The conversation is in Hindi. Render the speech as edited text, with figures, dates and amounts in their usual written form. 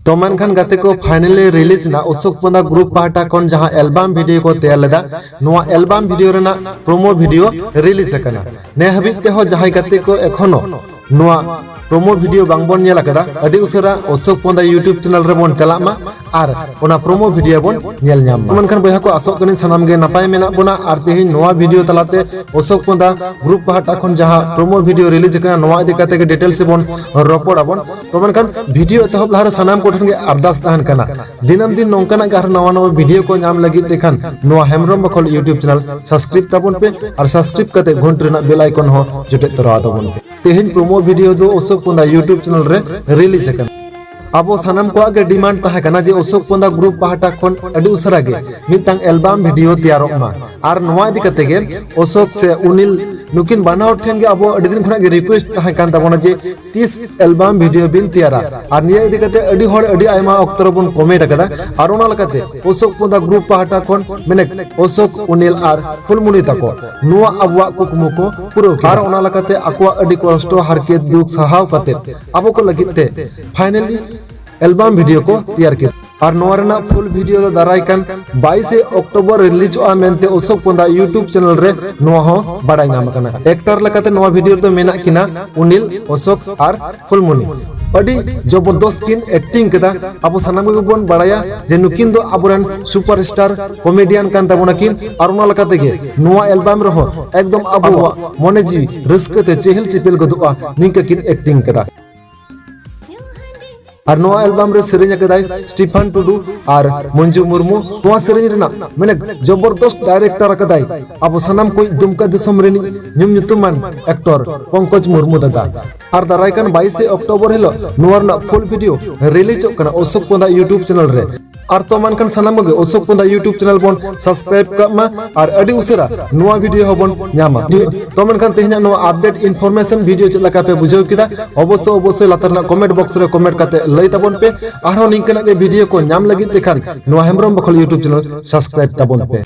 तो मनखान गाते को फाइनली रिलीज ना अशोक पंदा ग्रुप पार्टा कोन जहां एल्बम वीडियो को तैयार लेदा नोआ एल्बम वीडियो रेना प्रोमो वीडियो रिलीज करना ने हबित ते हो जहां गाते को एखोनो नोआ प्रोमो वीडियो बांगबन नेला कदा अडी उसरा अशोक पंदा यूट्यूब चैनल रे बोन चला मा आर ओना प्रोमो वीडियो बोन नेल ᱧᱟᱢ मा मनखान बया को आसोक कनी सनाम गे नपाय मेना बोना आर तेहि नोआ वीडियो तलाते अशोक पंदा ग्रुप पार्टा कोन जहां प्रोमो वीडियो रिलीज करना नोआ इदि काते के डिटेल से बोन रोपड़ आबन तो मनखान वीडियो तहब लहार सनाम कोठन गे अरदास तहन कना दिनम दिन नोंकना गार नवा नवा वीडियो को ᱧᱟᱢ लगी देखन नोआ हेमरम बखल यूट्यूब चैनल सब्सक्राइब ताबन पे और सब्सक्राइब कते घंट रेना बेल आइकन हो जुटे तरा ताबन पे तेहिन प्रोमो वीडियो दो अशोक पंदा यूट्यूब चैनल रे रिलीज करना अब सानाम को आगे डिमांड तहा कना जे अशोक पंदा ग्रुप पाहटा कोन अडी उसरा गे मिटांग एल्बम वीडियो तैयारोग मा आर नोआ इदि कते गे अशोक से उनिल नुकिन बानाव ठेन गे अब अडी दिन खना गे रिक्वेस्ट तहा कान ताबोना जे 30 एल्बम वीडियो बिन तैयारा आर निया इदि कते अडी होड़ अडी आयमा अक्तर बन कमेंट कदा आर ओना लकाते अशोक पंदा ग्रुप पाहटा कोन मेने अशोक उनिल आर फुलमुनि तको नोआ अबवा कुकमु को पुरो आर ओना लकाते अकवा अडी कष्ट हारकेत दुख सहाव कते अब को लगिते फाइनली एल्बम वीडियो को तैयार किया और नोरना फुल वीडियो दा दाराय कान 22 अक्टूबर रिलीज आ मेनते अशोक पंदा यूट्यूब चैनल रे नोआ हो बाडाय नाम कना एक्टर लकाते नोआ वीडियो तो मेना किना उनिल अशोक आर फुलमुनि अडी जबरदस्त किन एक्टिंग कदा अब सनाम को बोन बाडाया जे नुकिन दो अबरन सुपरस्टार कॉमेडियन कान ताबोना किन और ओना लकाते गे नोआ एल्बम रहो एकदम अब मने जी रस्कते चेहल चिपेल गदुआ निंका किन एक्टिंग कदा और नोआ एल्बम रे सेरेंज कदाय स्टीफन टुडू और मंजू मुर्मू नोआ सेरेंज रेना माने जबरदस्त डायरेक्टर कदाय अब सनाम कोई दुमका दिसम रेनी ᱧᱩᱢ ᱧᱩᱛᱩᱢᱟᱱ एक्टर पंकज मुर्मू दादा और दारायकान 22 अक्टूबर हिलो नोरना फुल वीडियो रिलीज कना अशोक पंदा यूट्यूब चैनल रे और तो मनखान सनाम गे अशोक पंदा यूट्यूब चैनल बोन सब्सक्राइब कमा और अडी उसरा नोआ वीडियो होबन ᱧᱟᱢᱟ तो मनखान तेहना नोआ अपडेट इनफॉरमेशन वीडियो चला का पे बुझाव किदा अवश्य लातरना कमेंट बॉक्स रे कमेंट काते लई ताबन पे आरो निंकना के वीडियो को ᱧᱟᱢ लगी देखान नोआ हेमरम बखल यूट्यूब चैनल सब्सक्राइब ताबन पे